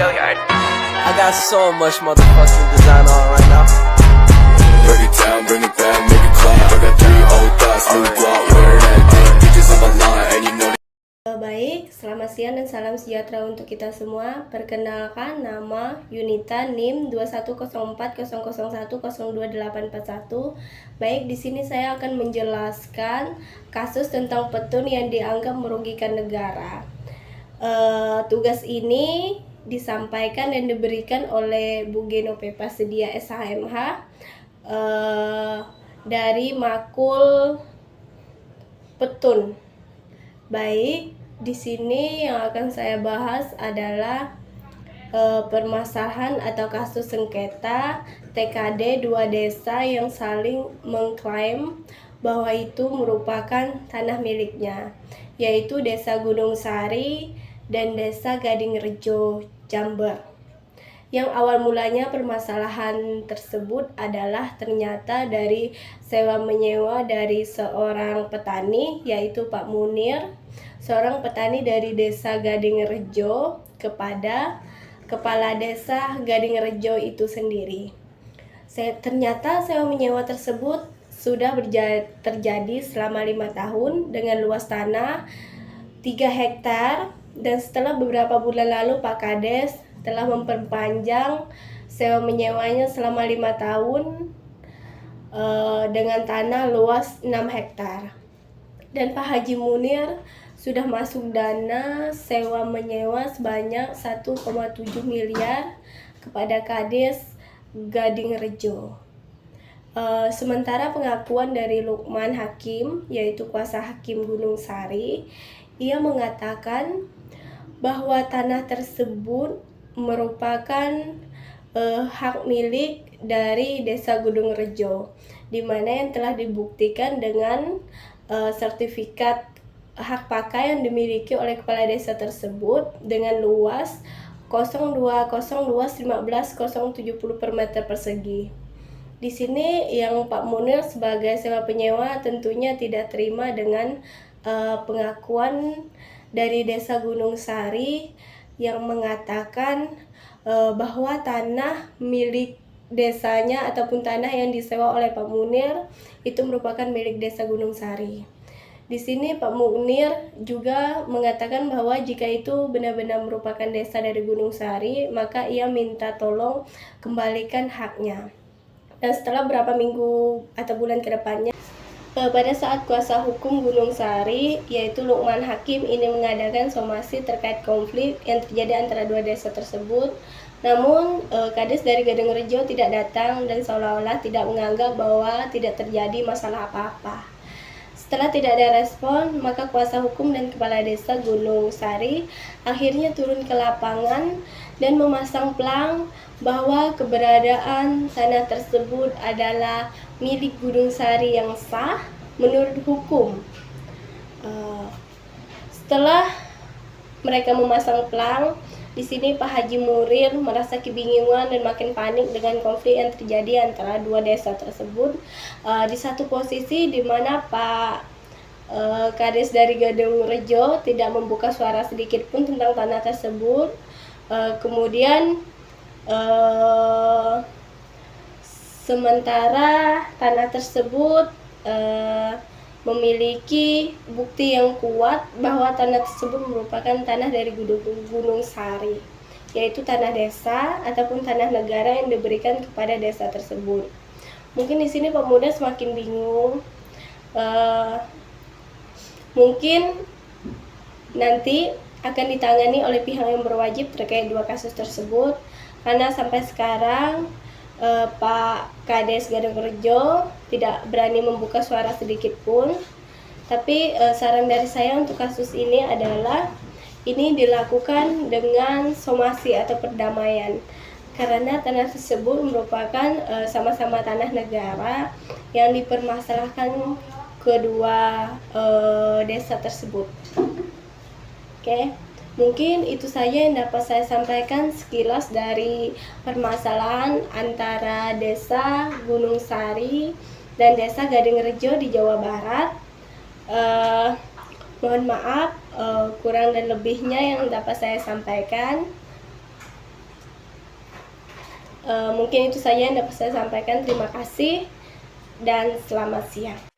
I got so much motherfucking design on right now. Break it down, bring it back, make it clap. I got 3 old thoughts, new guap, wear that thing. Bitches on my line, and you know. Baik, selamat siang dan salam sejahtera untuk kita semua. Perkenalkan, nama Yunita NIM 210400102841. Baik, di sini saya akan menjelaskan kasus tentang petun yang dianggap merugikan negara. Tugas ini disampaikan dan diberikan oleh Bu Genovepa Sedia SHMH dari Makul Petun. Baik, di sini yang akan saya bahas adalah permasalahan atau kasus sengketa TKD 2 desa yang saling mengklaim bahwa itu merupakan tanah miliknya, yaitu Desa Gunung Sari dan Desa Gading Rejo, Jember. Yang awal mulanya permasalahan tersebut adalah ternyata dari sewa-menyewa dari seorang petani, yaitu Pak Munir, seorang petani dari Desa Gading Rejo, kepada Kepala Desa Gading Rejo itu sendiri. Ternyata sewa-menyewa tersebut sudah terjadi selama 5 tahun dengan luas tanah 3 hektar. Dan setelah beberapa bulan lalu Pak Kades telah memperpanjang sewa menyewanya selama 5 tahun dengan tanah luas 6 hektar. Dan Pak Haji Munir sudah masuk dana sewa menyewa sebanyak 1,7 miliar kepada Kades Gading Rejo. Sementara pengakuan dari Lukman Hakim, yaitu kuasa hakim Gunung Sari, ia mengatakan bahwa tanah tersebut merupakan hak milik dari Desa Gunung Rejo, di mana yang telah dibuktikan dengan sertifikat hak pakai yang dimiliki oleh kepala desa tersebut dengan luas 020215070 per meter persegi. Di sini yang Pak Munir sebagai sewa penyewa tentunya tidak terima dengan pengakuan dari Desa Gunung Sari yang mengatakan bahwa tanah milik desanya ataupun tanah yang disewa oleh Pak Munir itu merupakan milik Desa Gunung Sari. Di sini Pak Munir juga mengatakan bahwa jika itu benar-benar merupakan desa dari Gunung Sari, maka ia minta tolong kembalikan haknya. Dan setelah beberapa minggu atau bulan ke depannya, pada saat kuasa hukum Gunung Sari, yaitu Lukman Hakim, ini mengadakan somasi terkait konflik yang terjadi antara 2 desa tersebut. Namun Kades dari Gading Rejo tidak datang dan seolah-olah tidak menganggap bahwa tidak terjadi masalah apa-apa. Setelah tidak ada respon, maka kuasa hukum dan kepala desa Gunung Sari akhirnya turun ke lapangan dan memasang plang bahwa keberadaan tanah tersebut adalah milik Gunung Sari yang sah menurut hukum. Setelah mereka memasang plang, di sini Pak Haji Munir merasa kebingungan dan makin panik dengan konflik yang terjadi antara 2 desa tersebut. Di satu posisi di mana Pak Kades dari Gading Rejo tidak membuka suara sedikit pun tentang tanah tersebut. Kemudian sementara tanah tersebut memiliki bukti yang kuat bahwa tanah tersebut merupakan tanah dari Gunung Sari, yaitu tanah desa ataupun tanah negara yang diberikan kepada desa tersebut. Mungkin di sini pemuda semakin bingung. Mungkin nanti akan ditangani oleh pihak yang berwajib terkait 2 kasus tersebut, karena sampai sekarang Pak Kades Gading Rejo tidak berani membuka suara sedikit pun. Tapi saran dari saya untuk kasus ini adalah ini dilakukan dengan somasi atau perdamaian, karena tanah tersebut merupakan sama-sama tanah negara yang dipermasalahkan kedua desa tersebut. Oke. Mungkin itu saja yang dapat saya sampaikan sekilas dari permasalahan antara Desa Gunung Sari dan Desa Gading Rejo di Jawa Barat. Mohon maaf kurang dan lebihnya yang dapat saya sampaikan. Mungkin itu saja yang dapat saya sampaikan. Terima kasih dan selamat siang.